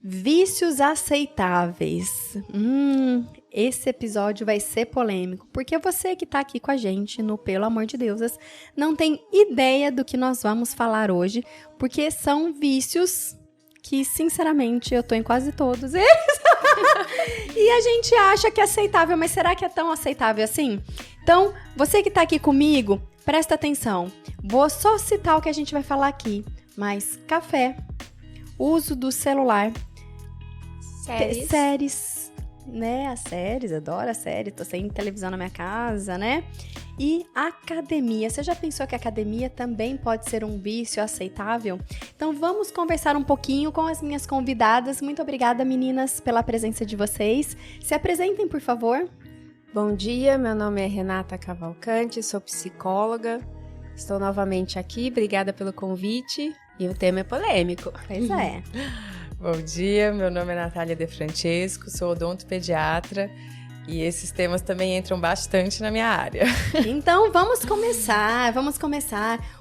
Vícios aceitáveis. Esse episódio vai ser polêmico, porque você que tá aqui com a gente no Pelo Amor de Deusas não tem ideia do que nós vamos falar hoje, porque são vícios que, sinceramente, eu tô em quase todos eles. E a gente acha que é aceitável, mas será que é tão aceitável assim? Então, você que tá aqui comigo, presta atenção. Vou só citar o que a gente vai falar aqui, mas café, uso do celular, séries, né? As séries, adoro a série, tô sem televisão na minha casa, né? E academia. Você já pensou que a academia também pode ser um vício aceitável? Então vamos conversar um pouquinho com as minhas convidadas. Muito obrigada, meninas, pela presença de vocês. Se apresentem, por favor. Bom dia, meu nome é Renata Cavalcante, sou psicóloga. Estou novamente aqui, obrigada pelo convite. E o tema é polêmico. Pois é. Bom dia, meu nome é Natália De Francesco, sou odontopediatra e esses temas também entram bastante na minha área. Então, vamos começar.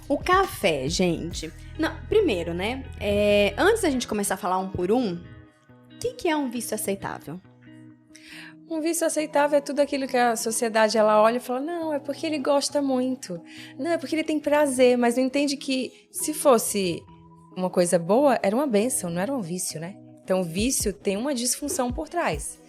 O café, gente. Não, primeiro, né? Antes da gente começar a falar um por um, o que é um vício aceitável? Um vício aceitável é tudo aquilo que a sociedade ela olha e fala, não, é porque ele gosta muito, não, é porque ele tem prazer, mas não entende que se fosse uma coisa boa, era uma bênção, não era um vício, né? Então, o vício tem uma disfunção por trás.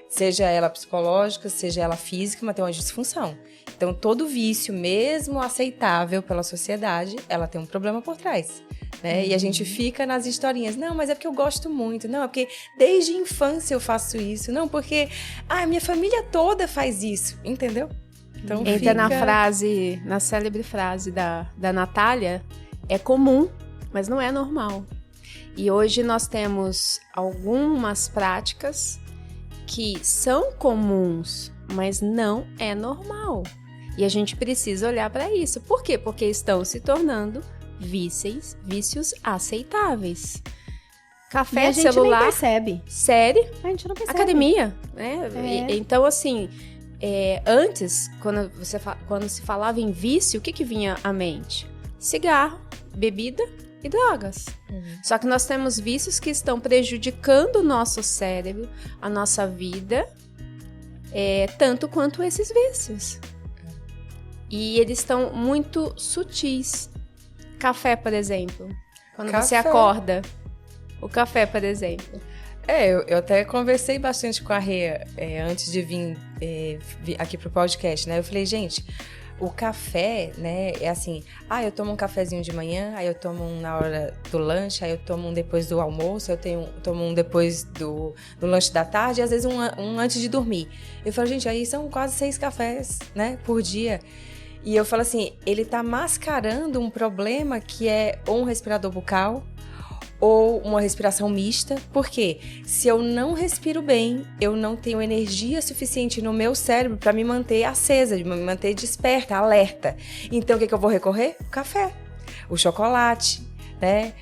Seja ela psicológica, seja ela física, mas tem uma disfunção. Então, todo vício, mesmo aceitável pela sociedade, ela tem um problema por trás, né? E a gente fica nas historinhas. Não, mas é porque eu gosto muito. Não, é porque desde a infância eu faço isso. Não, porque a minha família toda faz isso, entendeu? Então, entra na célebre frase da Natália, é comum, mas não é normal. E hoje nós temos algumas práticas que são comuns, mas não é normal. E a gente precisa olhar para isso. Por quê? Porque estão se tornando vícios aceitáveis. Café, e a gente celular, nem percebe. Série, A gente não percebe. academia, né? Então, assim, antes, quando se falava em vício, o que vinha à mente? Cigarro, bebida e drogas. Só que nós temos vícios que estão prejudicando o nosso cérebro, a nossa vida, tanto quanto esses vícios. E eles estão muito sutis. Café, por exemplo. Quando você acorda. O café, por exemplo. Eu até conversei bastante com a Rê antes de vir aqui pro podcast, né? Eu falei, gente, o café, né, é assim, eu tomo um cafezinho de manhã, aí eu tomo um na hora do lanche, aí eu tomo um depois do almoço, tomo um depois do lanche da tarde, e às vezes um antes de dormir. Eu falo, gente, aí são quase 6 cafés, né, por dia. E eu falo assim, ele tá mascarando um problema que é ou um respirador bucal, ou uma respiração mista, porque se eu não respiro bem, eu não tenho energia suficiente no meu cérebro para me manter acesa, me manter desperta, alerta. Então, o que eu vou recorrer? O café, o chocolate, né?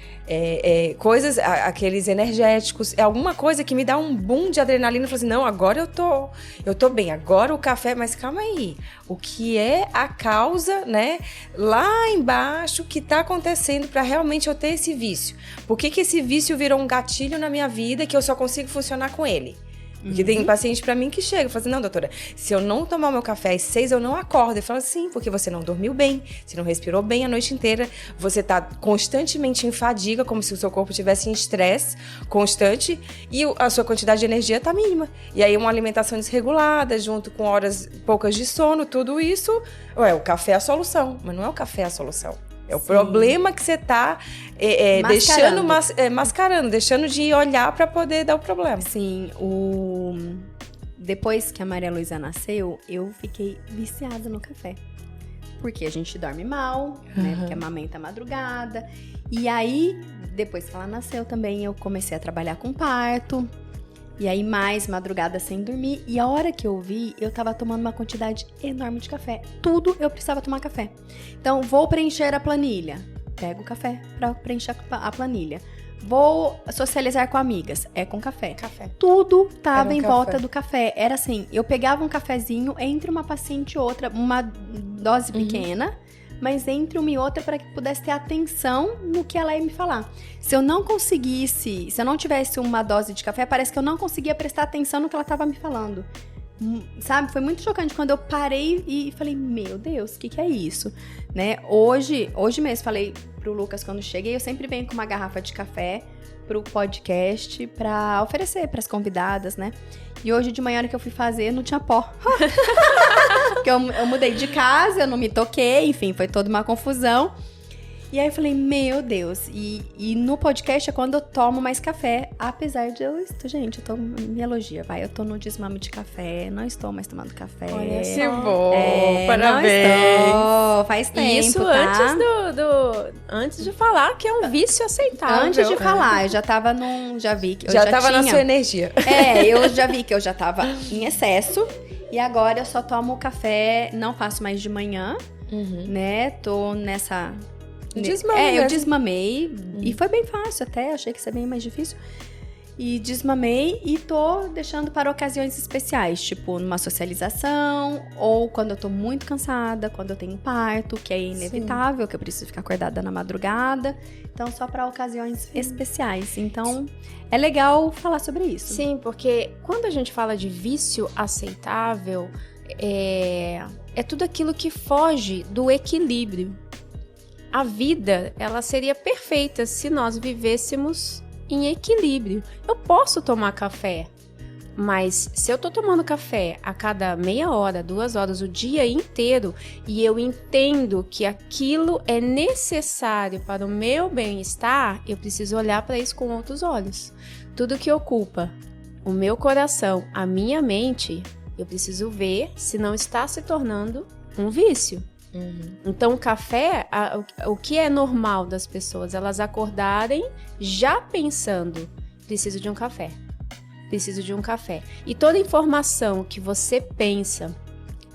Coisas, aqueles energéticos, alguma coisa que me dá um boom de adrenalina. Eu falo assim, não, agora eu tô bem, agora o café, mas calma aí, o que é a causa, né, lá embaixo que tá acontecendo para realmente eu ter esse vício? Por que esse vício virou um gatilho na minha vida que eu só consigo funcionar com ele? Porque tem paciente pra mim que chega e fala assim, não, doutora, se eu não tomar o meu café às 6, eu não acordo. Eu falo assim, porque você não dormiu bem, você não respirou bem a noite inteira, você tá constantemente em fadiga, como se o seu corpo estivesse em estresse constante, e a sua quantidade de energia tá mínima. E aí uma alimentação desregulada, junto com horas poucas de sono, tudo isso, o café é a solução, mas não é o café a solução. É o problema que você está mascarando, deixando de olhar para poder dar o problema. Sim, depois que a Maria Luísa nasceu, eu fiquei viciada no café. Porque a gente dorme mal, né? Porque amamenta à madrugada. E aí, depois que ela nasceu também, eu comecei a trabalhar com parto. E aí, mais madrugada sem dormir. E a hora que eu vi, eu tava tomando uma quantidade enorme de café. Tudo eu precisava tomar café. Então, vou preencher a planilha. Pego o café pra preencher a planilha. Vou socializar com amigas. É com café. Tudo tava em volta do café. Era assim, eu pegava um cafezinho entre uma paciente e outra, uma dose pequena, mas entre uma e outra para que pudesse ter atenção no que ela ia me falar. Se eu não tivesse uma dose de café, parece que eu não conseguia prestar atenção no que ela estava me falando. Sabe? Foi muito chocante quando eu parei e falei, meu Deus, o que é isso? Né? Hoje mesmo, falei pro Lucas quando cheguei, eu sempre venho com uma garrafa de café pro podcast pra oferecer pras convidadas, né? E hoje de manhã, na hora que eu fui fazer, não tinha pó. Porque eu mudei de casa, eu não me toquei, enfim, foi toda uma confusão. E aí eu falei, meu Deus. E no podcast é quando eu tomo mais café. Apesar de me elogia, vai. Eu tô no desmame de café, não estou mais tomando café. Olha, se bom, parabéns. Não estou, faz tempo, isso tá? antes de falar que é um vício aceitável. Antes de falar, eu já tava já vi que eu já tava na sua energia. Eu já vi que eu já tava em excesso. E agora eu só tomo café, não faço mais de manhã, né? Tô nessa... eu desmamei. E foi bem fácil até, achei que ia ser bem mais difícil. E desmamei e tô deixando para ocasiões especiais, tipo numa socialização, ou quando eu tô muito cansada, quando eu tenho parto, que é inevitável, que eu preciso ficar acordada na madrugada. Então, só para ocasiões especiais. Então, é legal falar sobre isso. Sim, porque quando a gente fala de vício aceitável, é tudo aquilo que foge do equilíbrio. A vida, ela seria perfeita se nós vivêssemos em equilíbrio. Eu posso tomar café, mas se eu tô tomando café a cada meia hora, 2 horas, o dia inteiro, e eu entendo que aquilo é necessário para o meu bem-estar, eu preciso olhar para isso com outros olhos. Tudo que ocupa o meu coração, a minha mente, eu preciso ver se não está se tornando um vício. Então o café, o que é normal das pessoas, elas acordarem já pensando, preciso de um café, e toda informação que você pensa,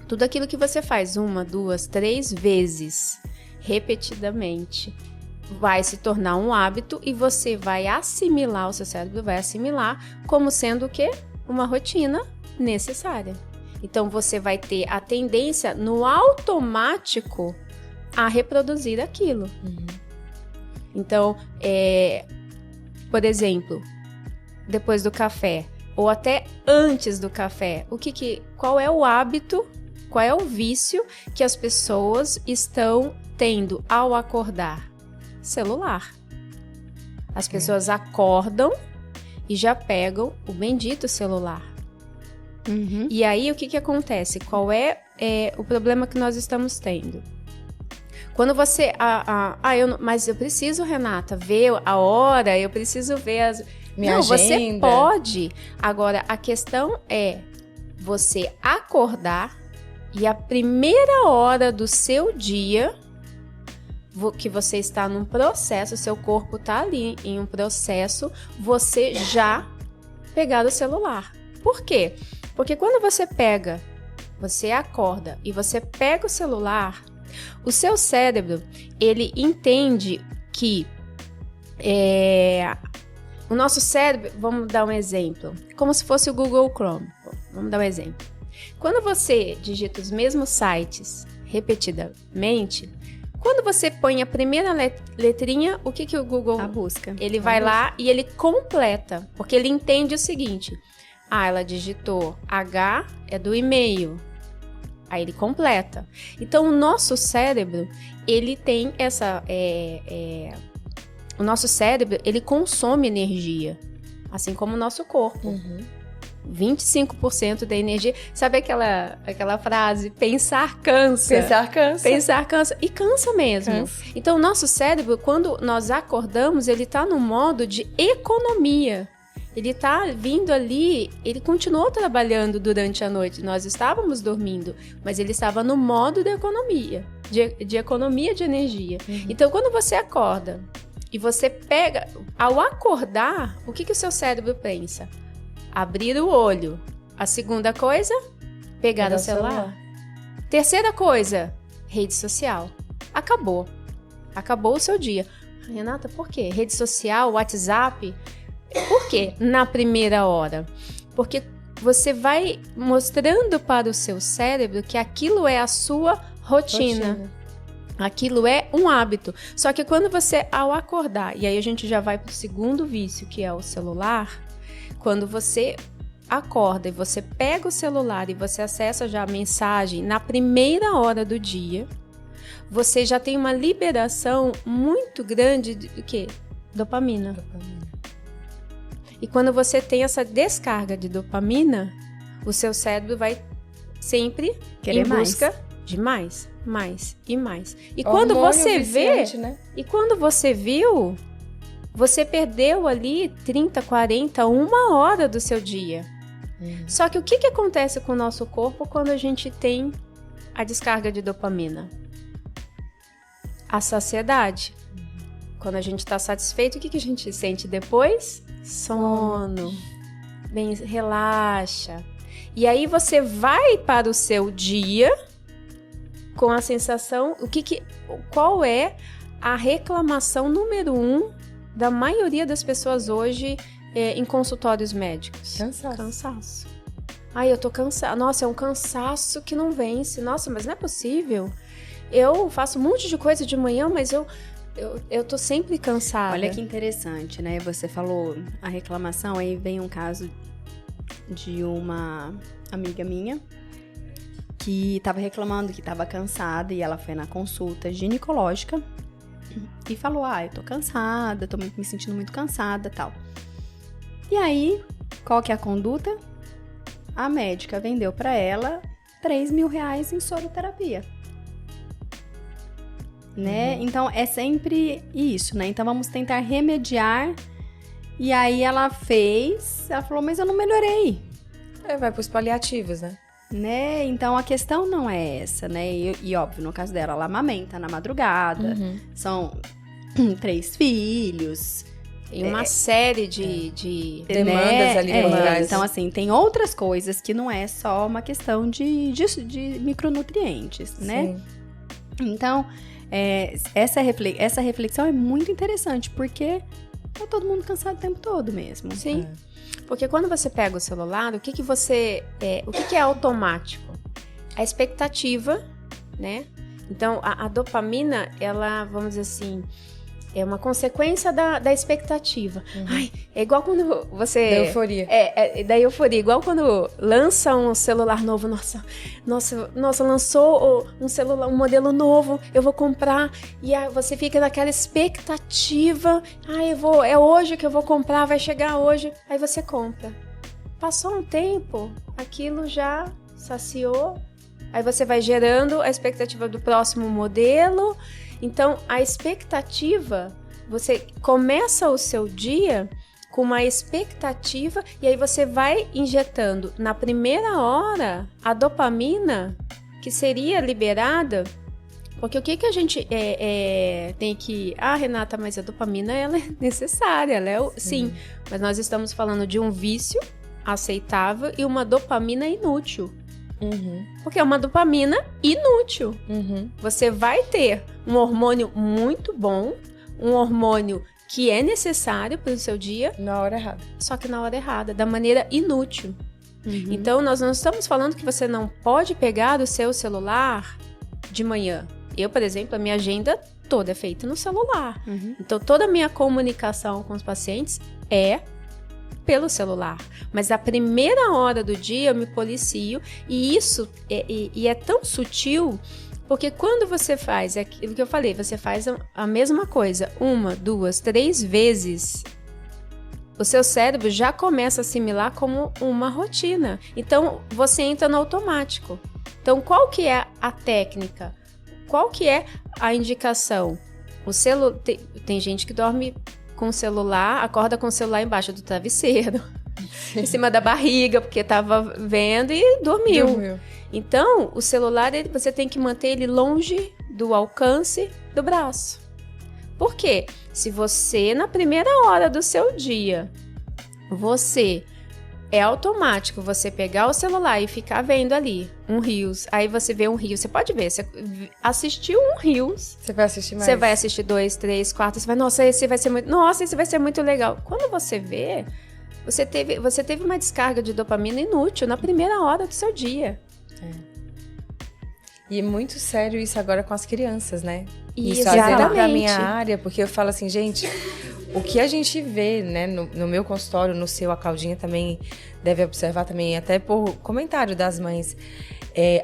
tudo aquilo que você faz 1, 2, 3 vezes, repetidamente, vai se tornar um hábito e você vai assimilar, o seu cérebro vai assimilar como sendo o quê? Uma rotina necessária. Então, você vai ter a tendência, no automático, a reproduzir aquilo. Então, por exemplo, depois do café, ou até antes do café, qual é o hábito, qual é o vício que as pessoas estão tendo ao acordar? Celular. As pessoas acordam e já pegam o bendito celular. E aí, o que acontece? Qual é o problema que nós estamos tendo? Quando você... mas eu preciso, Renata, ver a hora, eu preciso ver as... Minha agenda. Você pode. Agora, a questão é você acordar e a primeira hora do seu dia, que você está num processo, seu corpo está ali em um processo, você já pegar o celular. Por quê? Porque quando você acorda e você pega o celular, o seu cérebro, ele entende que o nosso cérebro, vamos dar um exemplo, como se fosse o Google Chrome. Vamos dar um exemplo. Quando você digita os mesmos sites repetidamente, quando você põe a primeira letrinha, o que o Google... A busca. Ele vai lá e ele completa, porque ele entende o seguinte... ela digitou H, é do e-mail. Aí ele completa. Então, o nosso cérebro, ele tem essa... o nosso cérebro, ele consome energia. Assim como o nosso corpo. 25% da energia... Sabe aquela frase? Pensar cansa. Pensar cansa. E cansa mesmo. Então, o nosso cérebro, quando nós acordamos, ele está no modo de economia. Ele está vindo ali, ele continuou trabalhando durante a noite. Nós estávamos dormindo, mas ele estava no modo de economia, de economia de energia. Então, quando você acorda e você pega... Ao acordar, o que o seu cérebro pensa? Abrir o olho. A segunda coisa, pegar o celular. Terceira coisa, rede social. Acabou o seu dia. Renata, por quê? Rede social, WhatsApp... Por quê? Na primeira hora. Porque você vai mostrando para o seu cérebro que aquilo é a sua rotina. Aquilo é um hábito. Só que quando você, ao acordar, e aí a gente já vai para o segundo vício, que é o celular, quando você acorda e você pega o celular e você acessa já a mensagem na primeira hora do dia, você já tem uma liberação muito grande do quê? Dopamina. E quando você tem essa descarga de dopamina, o seu cérebro vai sempre querer em busca de mais. E quando você vê, né? e quando você viu, você perdeu ali 30, 40, 1 hora do seu dia. Só que o que acontece com o nosso corpo quando a gente tem a descarga de dopamina? A saciedade. Quando a gente está satisfeito, o que a gente sente depois? Sono. Bem, relaxa. E aí você vai para o seu dia com a sensação, qual é a reclamação número 1 da maioria das pessoas hoje em consultórios médicos? Cansaço. Ai, eu tô cansada. Nossa, é um cansaço que não vence. Nossa, mas não é possível. Eu faço um monte de coisa de manhã, mas eu tô sempre cansada. Olha que interessante, né? Você falou a reclamação, aí vem um caso de uma amiga minha que estava reclamando que estava cansada e ela foi na consulta ginecológica e falou, eu tô cansada, tô me sentindo muito cansada e tal. E aí, qual que é a conduta? A médica vendeu para ela R$3.000 em soroterapia. Né? Então, é sempre isso, né? Então, vamos tentar remediar. E aí, ela falou, mas eu não melhorei. Vai pros paliativos, né? Então, a questão não é essa, né? E óbvio, no caso dela, ela amamenta na madrugada. São 3 filhos. Tem uma série de demandas ali por trás. Então, assim, tem outras coisas que não é só uma questão de micronutrientes, né? Então, essa reflexão é muito interessante, porque tá todo mundo cansado o tempo todo mesmo. Sim. Porque quando você pega o celular, o que é automático? A expectativa, né? Então, a dopamina, ela, vamos dizer assim, é uma consequência da expectativa. Ai, é igual quando você... Da euforia. Da euforia. Igual quando lança um celular novo. Nossa, lançou um celular, um modelo novo, eu vou comprar. E aí você fica naquela expectativa. É hoje que eu vou comprar, vai chegar hoje. Aí você compra. Passou um tempo, aquilo já saciou. Aí você vai gerando a expectativa do próximo modelo. Então, a expectativa, você começa o seu dia com uma expectativa e aí você vai injetando na primeira hora a dopamina que seria liberada. Porque o que a gente tem que... Renata, mas a dopamina ela é necessária, sim, mas nós estamos falando de um vício aceitável e uma dopamina inútil. Porque é uma dopamina inútil. Você vai ter um hormônio muito bom, um hormônio que é necessário para o seu dia. Na hora errada. Só que na hora errada, da maneira inútil. Então, nós não estamos falando que você não pode pegar o seu celular de manhã. Eu, por exemplo, a minha agenda toda é feita no celular. Então, toda a minha comunicação com os pacientes é pelo celular, mas a primeira hora do dia eu me policio e isso é tão sutil, porque quando você faz aquilo que eu falei, você faz a mesma coisa 1, 2, 3 vezes, o seu cérebro já começa a assimilar como uma rotina, então você entra no automático. Então qual que é a técnica? Qual que é a indicação? Tem gente que dorme com o celular, acorda com o celular embaixo do travesseiro, em cima da barriga, porque estava vendo e dormiu. Então, o celular, você tem que manter ele longe do alcance do braço. Por quê? Se você, na primeira hora do seu dia, é automático você pegar o celular e ficar vendo ali um Reels. Aí você vê um Reels, você pode ver, você assistiu um Reels. Você vai assistir mais. Você vai assistir 2, 3, 4, você vai, esse vai ser muito legal. Quando você vê, você teve uma descarga de dopamina inútil na primeira hora do seu dia. E é muito sério isso agora com as crianças, né? Isso, Isso até pra exatamente. minha área, porque eu falo assim, gente, o que a gente vê, né, no meu consultório, no seu, a Claudinha também deve observar também, até por comentário das mães,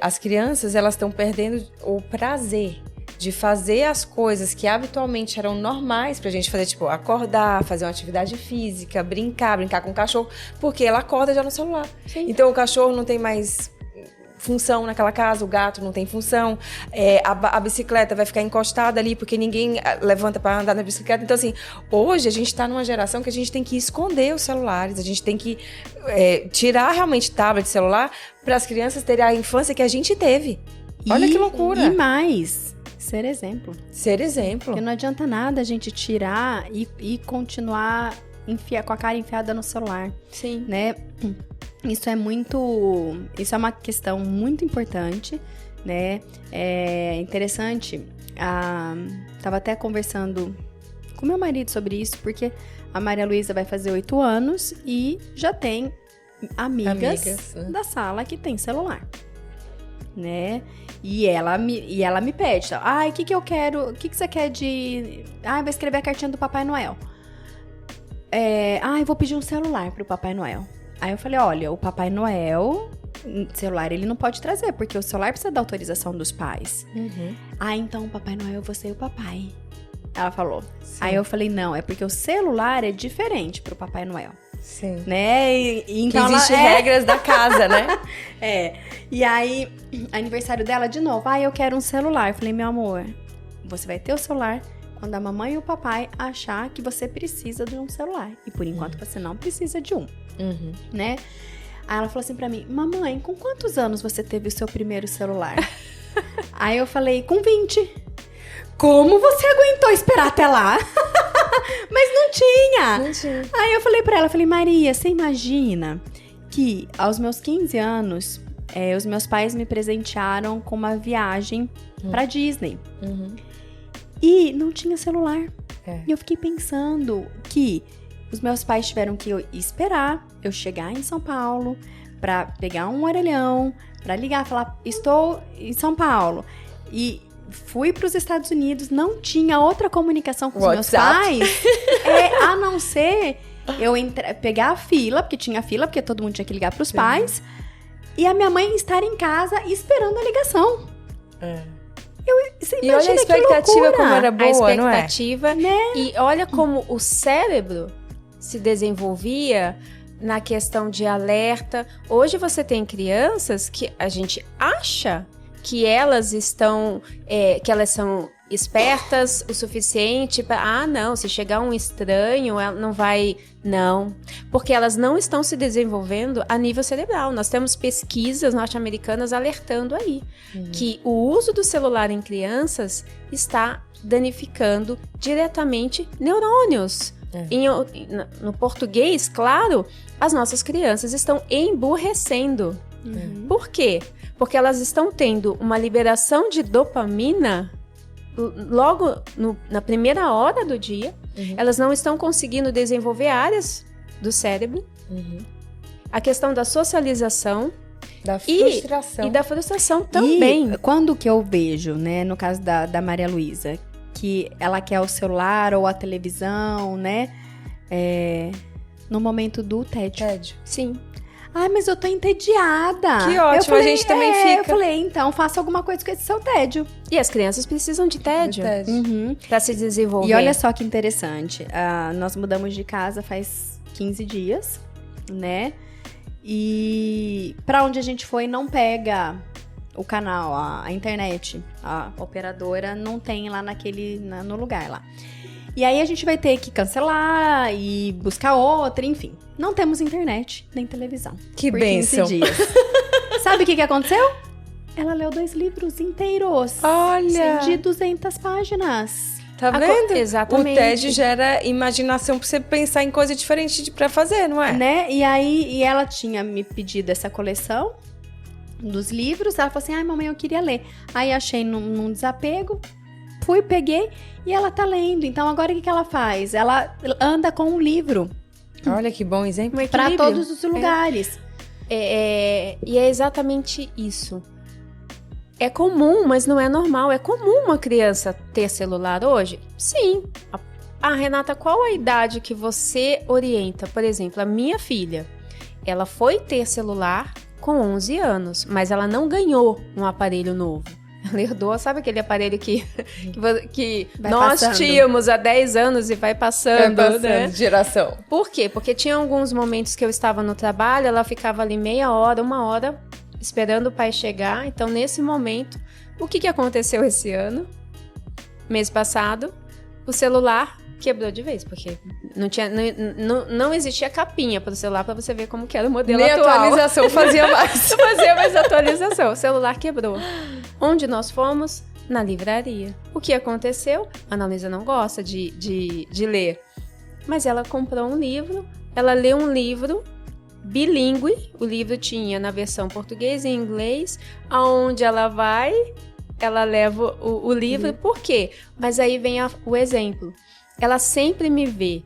as crianças, elas estão perdendo o prazer de fazer as coisas que habitualmente eram normais pra gente fazer, tipo, acordar, fazer uma atividade física, brincar com o cachorro, porque ela acorda já no celular. Sim. Então o cachorro não tem mais função naquela casa, o gato não tem função, a bicicleta vai ficar encostada ali porque ninguém levanta para andar na bicicleta. Então, assim, hoje a gente está numa geração que a gente tem que esconder os celulares, a gente tem que tirar realmente tablet, celular, para as crianças terem a infância que a gente teve. Olha que loucura! E mais, ser exemplo. Ser exemplo. Porque não adianta nada a gente tirar e continuar com a cara enfiada no celular, Sim. né? Isso é uma questão muito importante, né? É interessante, tava até conversando com meu marido sobre isso, porque a Maria Luísa vai fazer 8 anos e já tem amigas da sala que tem celular, né? E ela me pede, o que eu quero, o que você quer de... vai escrever a cartinha do Papai Noel. Eu vou pedir um celular pro Papai Noel. Aí eu falei, olha, o Papai Noel, celular ele não pode trazer, porque o celular precisa da autorização dos pais. Uhum. Então o Papai Noel, eu vou ser o papai. Ela falou. Sim. Aí eu falei, não, é porque o celular é diferente pro Papai Noel. Sim. Né? E então que existem regras da casa, né? E aí, aniversário dela de novo, eu quero um celular. Eu falei, meu amor, você vai ter o celular quando a mamãe e o papai achar que você precisa de um celular. E por enquanto você não precisa de um. Uhum. Né? Aí ela falou assim pra mim, mamãe, com quantos anos você teve o seu primeiro celular? Aí eu falei, com 20. Como você aguentou esperar até lá? Mas não tinha. Não tinha. Aí eu falei pra ela, Maria, você imagina que aos meus 15 anos, os meus pais me presentearam com uma viagem pra Disney. Uhum. E não tinha celular. E eu fiquei pensando que os meus pais tiveram que esperar eu chegar em São Paulo pra pegar um orelhão, pra ligar, falar, estou em São Paulo. E fui pros Estados Unidos, não tinha outra comunicação com os meus pais, a não ser eu pegar a fila, porque tinha fila, porque todo mundo tinha que ligar pros pais, e a minha mãe estar em casa esperando a ligação. E olha a expectativa como era boa, não é? A expectativa, né? E olha como o cérebro se desenvolvia na questão de alerta. Hoje você tem crianças que a gente acha que elas estão, que elas são espertas o suficiente para, não, se chegar um estranho, ela não vai, não, porque elas não estão se desenvolvendo a nível cerebral. Nós temos pesquisas norte-americanas alertando aí que o uso do celular em crianças está danificando diretamente neurônios. No português, claro, as nossas crianças estão emburrecendo. Por quê? Porque elas estão tendo uma liberação de dopamina logo na primeira hora do dia. Elas não estão conseguindo desenvolver áreas do cérebro. A questão da socialização. Da frustração. E da frustração também. E quando que eu vejo, né, no caso da Maria Luísa, que ela quer o celular ou a televisão, né, no momento do tédio. Sim. Mas eu tô entediada. Que ótimo, a gente também fica. Eu falei, então faça alguma coisa com esse seu tédio. E as crianças precisam de tédio. Pra se desenvolver. E olha só que interessante, nós mudamos de casa faz 15 dias, né? E pra onde a gente foi não pega o canal, a internet. A operadora não tem lá no lugar lá. E aí a gente vai ter que cancelar e buscar outra, enfim. Não temos internet, nem televisão. Que por bênção. 15 dias. Sabe o que aconteceu? Ela leu 2 livros inteiros. Olha! De 200 páginas. Tá vendo? Exatamente. O TED gera imaginação pra você pensar em coisa diferente pra fazer, não é? Né? E ela tinha me pedido essa coleção dos livros. Ela falou assim, mamãe, eu queria ler. Aí achei num desapego. Fui, peguei e ela tá lendo. Então, agora o que ela faz? Ela anda com um livro. Olha que bom exemplo. Para todos os lugares. E é exatamente isso. É comum, mas não é normal. É comum uma criança ter celular hoje? Sim. Renata, qual a idade que você orienta? Por exemplo, a minha filha, ela foi ter celular com 11 anos, mas ela não ganhou um aparelho novo. Ela herdou, sabe aquele aparelho que nós tínhamos há 10 anos e vai passando, né? De geração. Por quê? Porque tinha alguns momentos que eu estava no trabalho, ela ficava ali meia hora, 1 hora, esperando o pai chegar. Então, nesse momento, o que aconteceu esse ano? Mês passado, o celular quebrou de vez, porque não existia capinha para o celular para você ver como que era o modelo atual. Nem atualização fazia mais. Não fazia mais atualização. O celular quebrou. Onde nós fomos? Na livraria. O que aconteceu? A Ana Luísa não gosta de ler. Mas ela comprou um livro, ela leu um livro bilíngue. O livro tinha na versão português e inglês, aonde ela vai, ela leva o livro. Por quê? Mas aí vem o exemplo. Ela sempre me vê.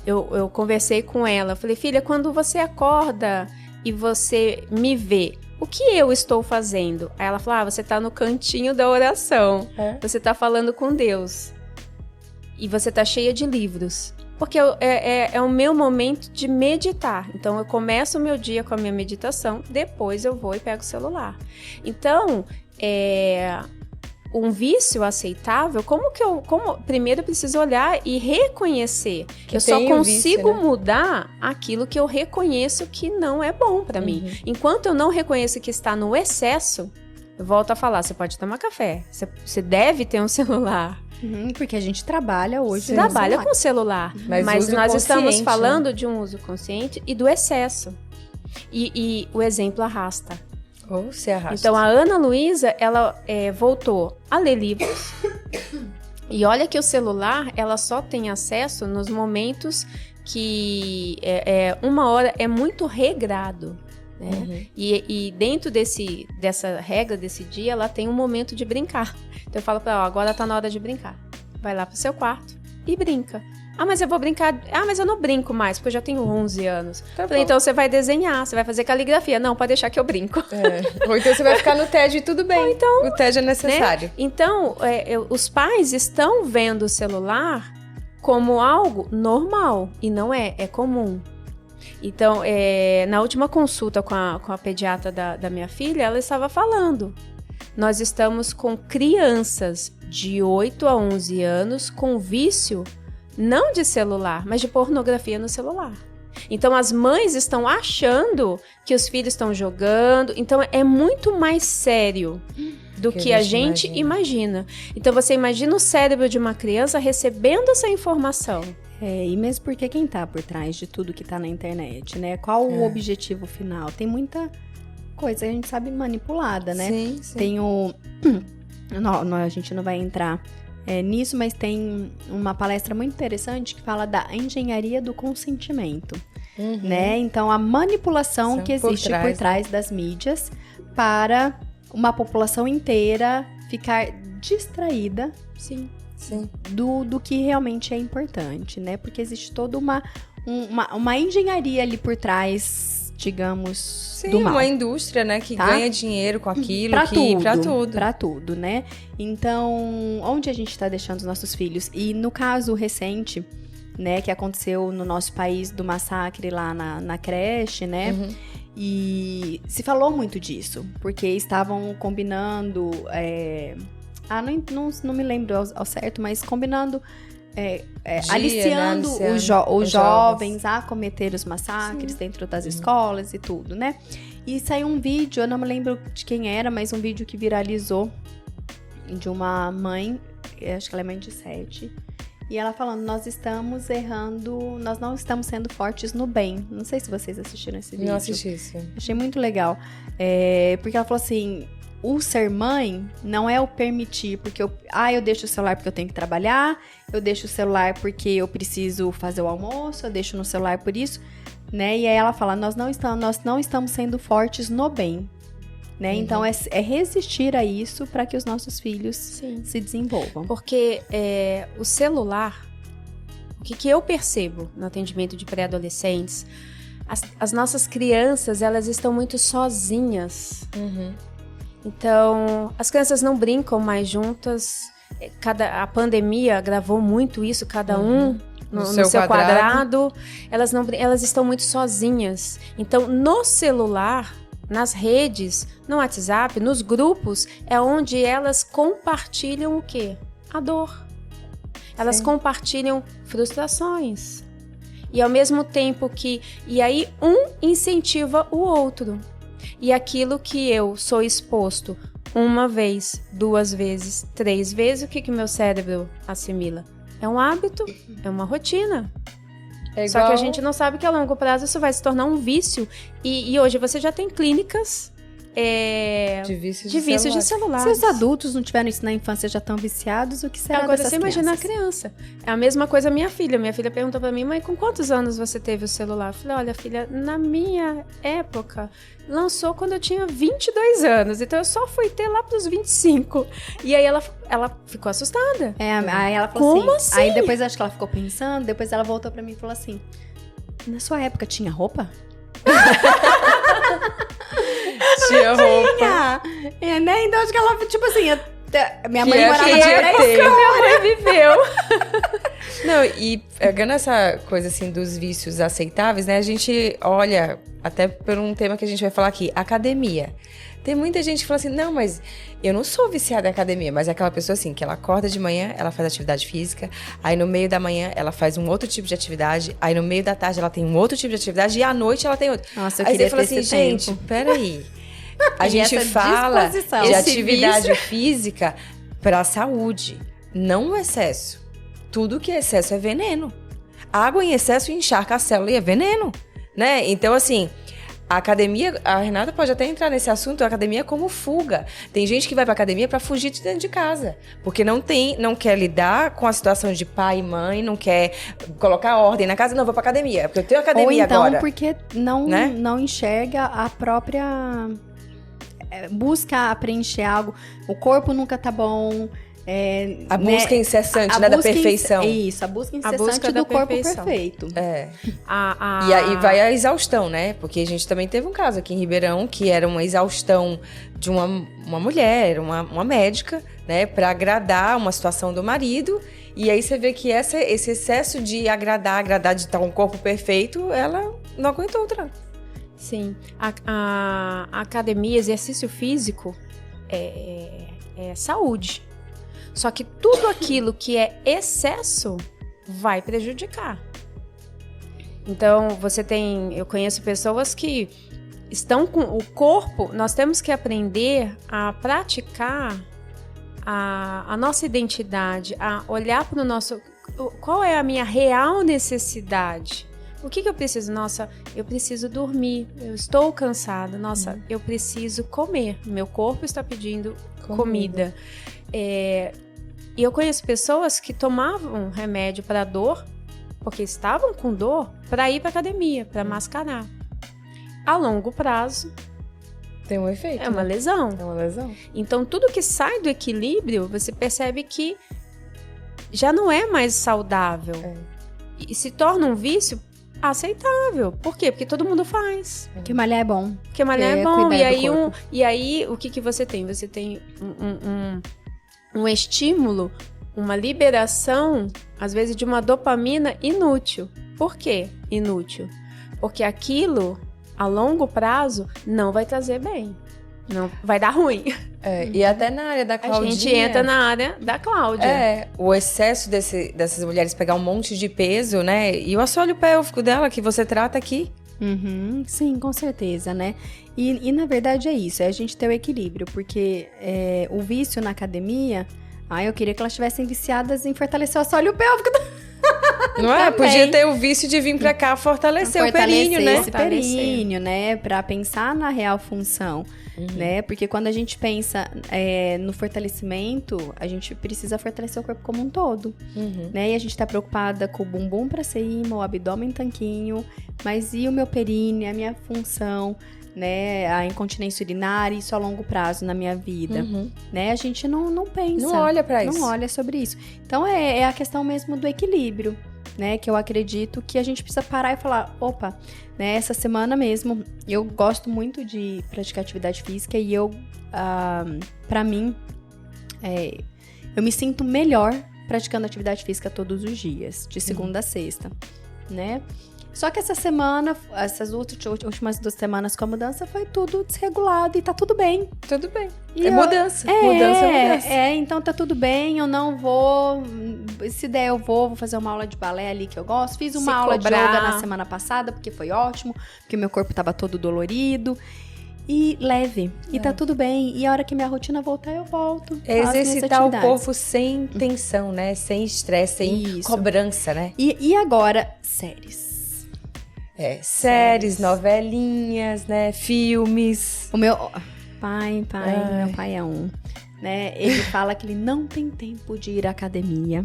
Eu conversei com ela. Falei, filha, quando você acorda e você me vê, o que eu estou fazendo? Aí ela falou, você está no cantinho da oração. Você está falando com Deus. E você está cheia de livros. Porque é o meu momento de meditar. Então, eu começo o meu dia com a minha meditação, depois eu vou e pego o celular. Então, um vício aceitável, primeiro eu preciso olhar e reconhecer. Eu só consigo mudar aquilo que eu reconheço que não é bom para mim. Enquanto eu não reconheço que está no excesso, eu volto a falar, você pode tomar café, você deve ter um celular. Porque a gente trabalha hoje. Trabalha com celular, mas nós estamos falando, né, de um uso consciente e do excesso. E o exemplo arrasta. Ou se arrasta. Então, a Ana Luísa, ela voltou a ler livros. E olha que o celular, ela só tem acesso nos momentos que 1 hora é muito regrado. Né? E dentro dessa regra, desse dia, ela tem um momento de brincar. Então, eu falo pra ela, agora tá na hora de brincar. Vai lá pro seu quarto e brinca. Mas eu vou brincar. Mas eu não brinco mais, porque eu já tenho 11 anos. Falei, então você vai desenhar, você vai fazer caligrafia. Não, pode deixar que eu brinco. Ou então você vai ficar no TED e tudo bem. Então, o TED é necessário. Né? Então, os pais estão vendo o celular como algo normal. E não é comum. Então, na última consulta com a pediatra da minha filha, ela estava falando. Nós estamos com crianças de 8 a 11 anos com vício, não de celular, mas de pornografia no celular. Então, as mães estão achando que os filhos estão jogando. Então, é muito mais sério do que a gente imagina. Então, você imagina o cérebro de uma criança recebendo essa informação. E mesmo porque quem tá por trás de tudo que tá na internet, né? Qual o objetivo final? Tem muita coisa, a gente sabe, manipulada, né? Sim. Tem a gente não vai entrar nisso, mas tem uma palestra muito interessante que fala da engenharia do consentimento, né? Então, a manipulação que existe por trás das mídias para uma população inteira ficar distraída, Sim. Do que realmente é importante, né? Porque existe toda uma engenharia ali por trás, digamos, do mal. Uma indústria, né, que ganha dinheiro com aquilo, pra tudo, né? Então, onde a gente tá deixando os nossos filhos? E no caso recente, né, que aconteceu no nosso país do massacre lá na creche, né? E se falou muito disso, porque estavam combinando... não me lembro ao certo, mas combinando, aliciando os jovens a cometer os massacres dentro das escolas e tudo, né? E saiu um vídeo, eu não me lembro de quem era, mas um vídeo que viralizou de uma mãe, acho que ela é mãe de 7, e ela falando, nós estamos errando, nós não estamos sendo fortes no bem. Não sei se vocês assistiram esse vídeo. Não assisti isso. Achei muito legal, porque ela falou assim... O ser mãe não é o permitir, porque eu deixo o celular porque eu tenho que trabalhar, eu deixo o celular porque eu preciso fazer o almoço, eu deixo no celular por isso, né? E aí ela fala, nós não estamos sendo fortes no bem, né? Então, é resistir a isso para que os nossos filhos se desenvolvam. Porque o celular, o que eu percebo no atendimento de pré-adolescentes, as nossas crianças, elas estão muito sozinhas. Então, as crianças não brincam mais juntas. A pandemia agravou muito isso, cada um no seu quadrado. Elas estão muito sozinhas. Então, no celular, nas redes, no WhatsApp, nos grupos, é onde elas compartilham o quê? A dor. Elas compartilham frustrações. E ao mesmo tempo que... E aí, um incentiva o outro. E aquilo que eu sou exposto 1 vez, 2 vezes, 3 vezes, o que meu cérebro assimila? É um hábito, é uma rotina. Só que a gente não sabe que a longo prazo isso vai se tornar um vício. E hoje você já tem clínicas de vício de celular. Se os adultos não tiveram isso na infância, já estão viciados, o que será Agora dessas você imagina a criança. É a mesma coisa minha filha. Minha filha perguntou pra mim, mãe, com quantos anos você teve o celular? Eu falei, olha, filha, na minha época, lançou quando eu tinha 22 anos. Então eu só fui ter lá pros 25. E aí ela ficou assustada. Aí ela falou Como assim? Aí depois acho que ela ficou pensando, depois ela voltou pra mim e falou assim, na sua época tinha roupa? Tinha roupa. Né? Então acho que ela, tipo assim, minha mãe morava na minha mãe viveu. Não, e pegando essa coisa assim dos vícios aceitáveis, né? A gente olha, até por um tema que a gente vai falar aqui, academia. Tem muita gente que fala assim, não, mas eu não sou viciada em academia, mas é aquela pessoa assim, que ela acorda de manhã, ela faz atividade física, aí no meio da manhã ela faz um outro tipo de atividade, aí no meio da tarde ela tem um outro tipo de atividade e à noite ela tem outro. Nossa, eu aí queria você fala ter assim, esse gente, tempo. peraí. A gente fala de atividade física para a saúde, não o excesso. Tudo que é excesso é veneno. Água em excesso encharca a célula e é veneno, né? Então, assim, a academia, a Renata pode até entrar nesse assunto, a academia é como fuga. Tem gente que vai pra academia pra fugir de dentro de casa, porque não quer lidar com a situação de pai e mãe, não quer colocar ordem na casa, não, vou pra academia, porque eu tenho academia agora. Ou então porque não enxerga a própria... busca preencher algo, o corpo nunca tá bom... a busca incessante, né, da perfeição. Isso, a busca incessante do corpo perfeito. E aí vai a exaustão, né? Porque a gente também teve um caso aqui em Ribeirão que era uma exaustão de uma mulher, uma médica, né? Pra agradar uma situação do marido. E aí você vê que esse excesso de agradar, de estar um corpo perfeito, ela não aguentou o tranco. Sim. A academia, exercício físico é saúde. Só que tudo aquilo que é excesso vai prejudicar. Então, eu conheço pessoas que estão com o corpo, nós temos que aprender a praticar a nossa identidade, a olhar para o nosso... Qual é a minha real necessidade? O que eu preciso? Nossa, eu preciso dormir, eu estou cansada. Nossa, eu preciso comer, meu corpo está pedindo comida. E eu conheço pessoas que tomavam remédio para dor, porque estavam com dor, para ir para academia, para mascarar. A longo prazo, tem um efeito. É uma lesão. É uma lesão. Então, tudo que sai do equilíbrio, você percebe que já não é mais saudável. E se torna um vício aceitável. Por quê? Porque todo mundo faz. Porque malhar é bom. Porque malhar é bom. E aí, o que você tem? Você tem um estímulo, uma liberação, às vezes, de uma dopamina inútil. Por quê inútil? Porque aquilo, a longo prazo, não vai trazer bem. Não vai dar ruim. E até na área da Claudinha. A gente entra na área da Cláudia. O excesso dessas mulheres pegar um monte de peso, né? E o assoalho pélvico dela, que você trata aqui. Sim, com certeza, né? E na verdade é isso, é a gente ter o equilíbrio, porque o vício na academia, eu queria que elas estivessem viciadas em fortalecer o assoalho pélvico. Não é? Podia ter o vício de vir pra cá fortalecer o períneo, né? Esse períneo, né? Pra pensar na real função, né? Porque quando a gente pensa no fortalecimento, a gente precisa fortalecer o corpo como um todo, né? E a gente tá preocupada com o bumbum pra cima, o abdômen tanquinho, mas e o meu períneo, a minha função, né? A incontinência urinária, isso a longo prazo na minha vida, né? A gente não pensa. Não olha pra isso. Não olha sobre isso. Então, é a questão mesmo do equilíbrio, né? Que eu acredito que a gente precisa parar e falar, opa, né? Essa semana mesmo, eu gosto muito de praticar atividade física e pra mim, eu me sinto melhor praticando atividade física todos os dias, de segunda a sexta, né? Só que essa semana, essas últimas 2 semanas com a mudança, foi tudo desregulado e tá tudo bem. Tudo bem. E mudança. Então tá tudo bem, eu não vou... Se der, eu vou fazer uma aula de balé ali que eu gosto. Fiz uma aula de yoga na semana passada, porque foi ótimo, porque meu corpo tava todo dolorido. E leve. E tá tudo bem. E a hora que minha rotina voltar, eu volto. Exercitar o corpo sem tensão, né? Sem estresse, sem cobrança, né? E agora, séries. Séries, novelinhas, né? Filmes. O meu meu pai é né? Ele fala que ele não tem tempo de ir à academia.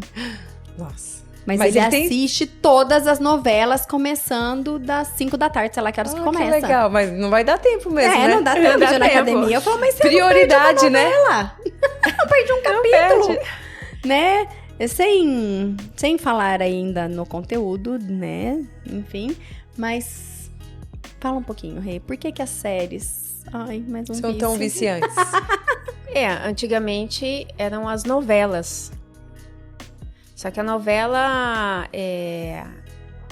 Nossa. Mas ele assiste todas as novelas começando das 5 da tarde, sei lá que horas que começa. Que legal, mas não vai dar tempo mesmo, né? Não dá tempo de ir na academia. Eu falo, mas você prioridade, não perde uma novela. Eu perdi um capítulo, né? Sem falar ainda no conteúdo, né? Enfim, mas fala um pouquinho, Rê. Por que as séries... mais um são tão viciantes? Antigamente eram as novelas. Só que a novela,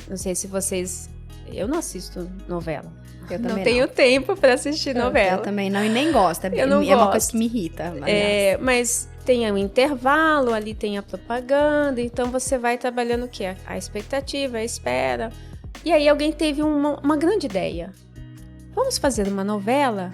não sei se vocês... Eu não assisto novela. Eu também não tenho tempo para assistir novela. Eu também não, e nem gosto. Eu não gosto. É uma coisa que me irrita. Mas tem um intervalo, ali tem a propaganda, então você vai trabalhando o quê? A expectativa, a espera. E aí alguém teve uma grande ideia. Vamos fazer uma novela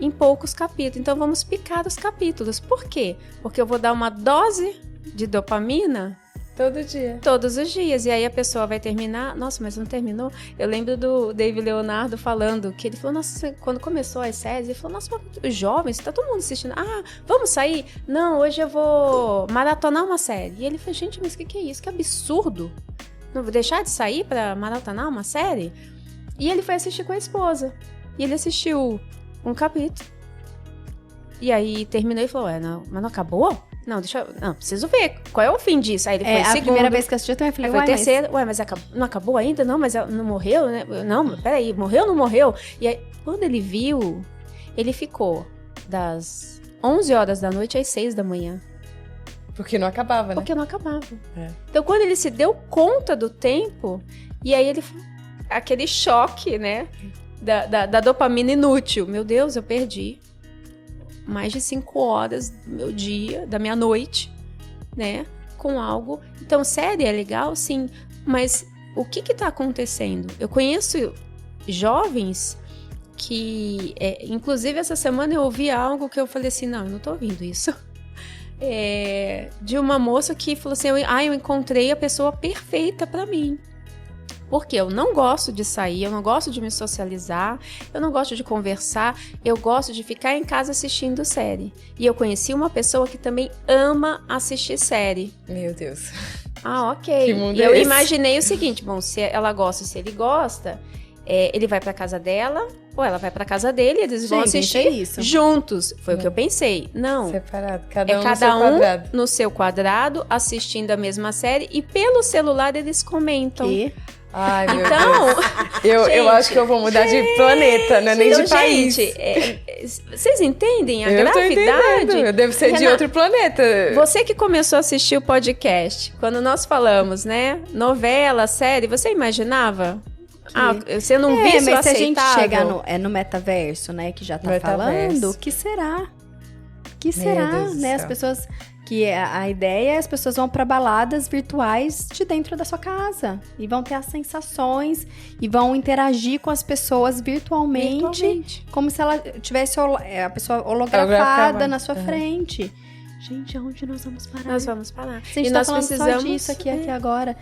em poucos capítulos. Então vamos picar os capítulos. Por quê? Porque eu vou dar uma dose de dopamina todo dia. Todos os dias. E aí a pessoa vai terminar. Nossa, mas não terminou? Eu lembro do David Leonardo falando que ele falou, nossa, quando começou as séries, ele falou, nossa, os jovens, tá todo mundo assistindo. Vamos sair? Não, hoje eu vou maratonar uma série. E ele falou, gente, mas o que é isso? Que absurdo. Não vou deixar de sair pra maratonar uma série? E ele foi assistir com a esposa. E ele assistiu um capítulo. E aí terminou e falou, mas não acabou? Não, preciso ver. Qual é o fim disso? Aí ele foi a segundo. Primeira vez que assistiu, eu também falei, foi terceiro. Mas não acabou ainda? Não, mas não morreu, né? Não, peraí, morreu ou não morreu? E aí, quando ele viu, ele ficou das 11 horas da noite às 6 da manhã. Porque não acabava, né? Porque não acabava. Então, quando ele se deu conta do tempo, e aí ele... Aquele choque, né? Da dopamina inútil. Meu Deus, eu perdi mais de 5 horas do meu dia, da minha noite, né? Com algo. Então, série é legal, sim. Mas o que tá acontecendo? Eu conheço jovens que... inclusive, essa semana eu ouvi algo que eu falei assim, não, eu não tô ouvindo isso. De uma moça que falou assim, eu encontrei a pessoa perfeita pra mim. Porque eu não gosto de sair, eu não gosto de me socializar, eu não gosto de conversar, eu gosto de ficar em casa assistindo série. E eu conheci uma pessoa que também ama assistir série. Meu Deus. Ok. Que mundo e é eu esse? Imaginei o seguinte, bom, se ela gosta, se ele gosta, ele vai pra casa dela, ou ela vai pra casa dele, eles vão assistir juntos. Foi o que eu pensei. Não. Separado, cada um cada no seu quadrado. No seu quadrado, assistindo a mesma série, e pelo celular eles comentam. Ai, meu Deus. Eu acho que eu vou mudar de planeta, não é nem de país. Vocês entendem a gravidade? Eu devo ser de outro planeta. Você que começou a assistir o podcast, quando nós falamos, né? Novela, série, você imaginava? Você não viu isso aceitável? Mas se a gente chegar no metaverso, né? Que já tá falando, o que será? Que será, né? As pessoas... Que a ideia é as pessoas vão para baladas virtuais de dentro da sua casa. E vão ter as sensações e vão interagir com as pessoas virtualmente. Como se ela tivesse a pessoa holografada na sua frente. Gente, aonde nós vamos parar? Nós vamos parar. Se a gente nós precisamos só disso aqui agora.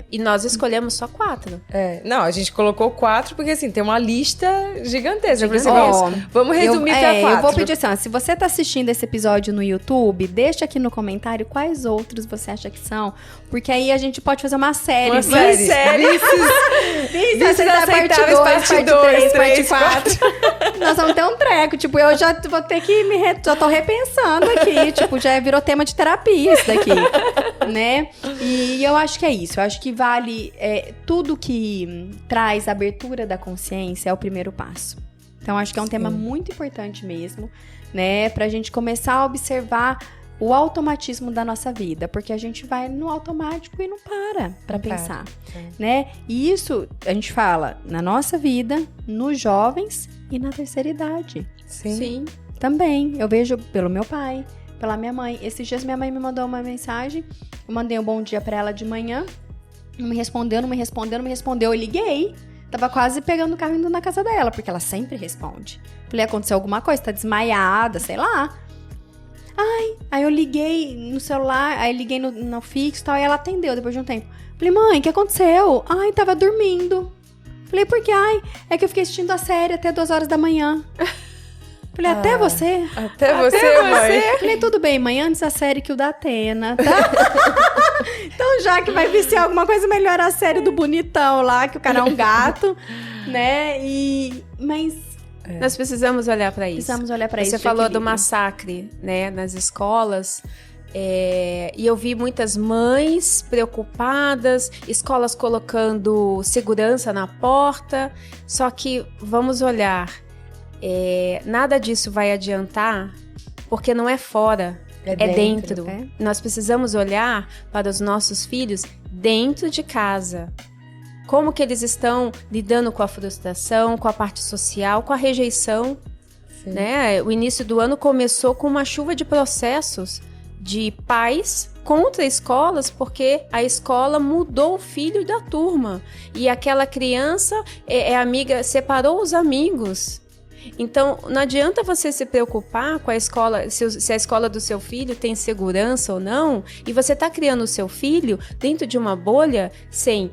E nós escolhemos só 4. Não, a gente colocou 4 porque, assim, tem uma lista gigantesca. Vamos resumir pra 4. Eu vou pedir assim, se você tá assistindo esse episódio no YouTube, deixa aqui no comentário quais outros você acha que são. Porque aí a gente pode fazer uma série. Uma série. Vícios aceitáveis, parte 2, parte 4. Nós vamos ter um treco. Tipo, eu já vou ter que já tô repensando aqui. Tipo, já virou tema de terapia isso daqui. né? E eu acho que é isso. Eu acho que vale tudo que traz abertura da consciência é o primeiro passo. Então, acho que é um tema muito importante mesmo, né? Pra gente começar a observar o automatismo da nossa vida, porque a gente vai no automático e não para pensar, né? E isso a gente fala na nossa vida, nos jovens e na terceira idade. Sim. Também, eu vejo pelo meu pai, pela minha mãe. Esses dias minha mãe me mandou uma mensagem, eu mandei um bom dia pra ela de manhã, não me respondeu. Eu liguei, tava quase pegando o carro indo na casa dela, porque ela sempre responde. Falei, aconteceu alguma coisa, tá desmaiada, sei lá. Aí eu liguei no celular, aí liguei no fixo e tal, e ela atendeu depois de um tempo. Falei, mãe, o que aconteceu? Tava dormindo. Falei, por quê? É que eu fiquei assistindo a série até 2 horas da manhã. Falei, até você? Até você, mãe. Falei, tudo bem, mãe, antes a série que o da Atena, tá? Então, já que vai viciar alguma coisa, melhor a série do bonitão lá, que o cara é um gato, né? Mas... Nós precisamos olhar para isso. Precisamos olhar para isso. Você falou do massacre, né, nas escolas. E eu vi muitas mães preocupadas, escolas colocando segurança na porta. Só que vamos olhar, nada disso vai adiantar, porque não é fora, é dentro. Nós precisamos olhar para os nossos filhos dentro de casa. Como que eles estão lidando com a frustração, com a parte social, com a rejeição, né? O início do ano começou com uma chuva de processos de pais contra escolas, porque a escola mudou o filho da turma. E aquela criança amiga, separou os amigos. Então, não adianta você se preocupar com a escola, se a escola do seu filho tem segurança ou não, e você está criando o seu filho dentro de uma bolha sem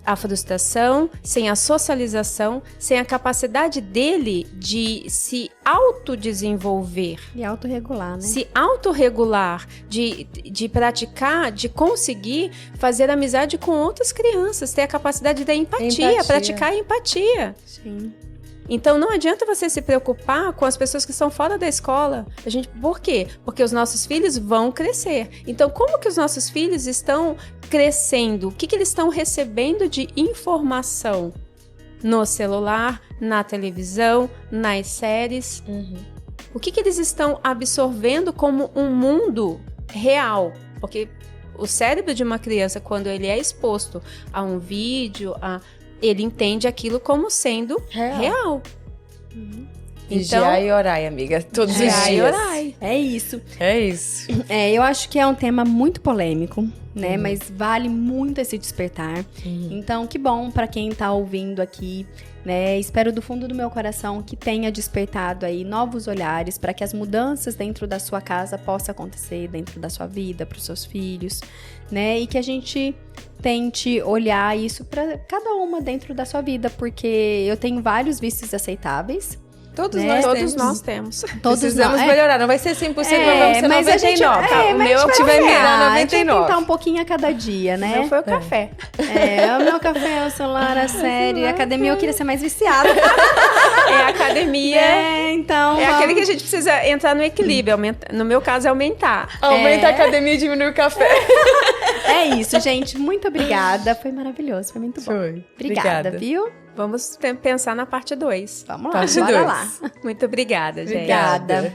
a frustração, sem a socialização, sem a capacidade dele de se autodesenvolver. E autorregular, né? Se autorregular, de praticar, de conseguir fazer amizade com outras crianças, ter a capacidade da empatia. Praticar a empatia. Sim. Então, não adianta você se preocupar com as pessoas que estão fora da escola. Por quê? Porque os nossos filhos vão crescer. Então, como que os nossos filhos estão crescendo? O que eles estão recebendo de informação? No celular, na televisão, nas séries. O que eles estão absorvendo como um mundo real? Porque o cérebro de uma criança, quando ele é exposto a um vídeo, ele entende aquilo como sendo real. Vigiar e orar, amiga. Todos os dias. E orar. É isso. Eu acho que é um tema muito polêmico, né? Mas vale muito esse despertar. Então, que bom pra quem tá ouvindo aqui, né? Espero do fundo do meu coração que tenha despertado aí novos olhares para que as mudanças dentro da sua casa possam acontecer dentro da sua vida, pros seus filhos, né? E que a gente tente olhar isso para cada uma dentro da sua vida, porque eu tenho vários vícios aceitáveis. Todos nós temos. Precisamos melhorar. Não vai ser 100%, mas vamos ser 99. O meu tiver virar 99. A gente vai tentar um pouquinho a cada dia, né? O meu foi o café. O meu café, o celular, a série, a academia, eu queria ser mais viciada. A academia. Então. Aquele que a gente precisa entrar no equilíbrio. No meu caso, é aumentar. Aumenta a academia e diminui o café. É isso, gente. Muito obrigada. Foi maravilhoso, foi muito bom. Obrigada, viu? Vamos pensar na parte 2. Vamos lá, bora lá. Muito obrigada, gente. Obrigada.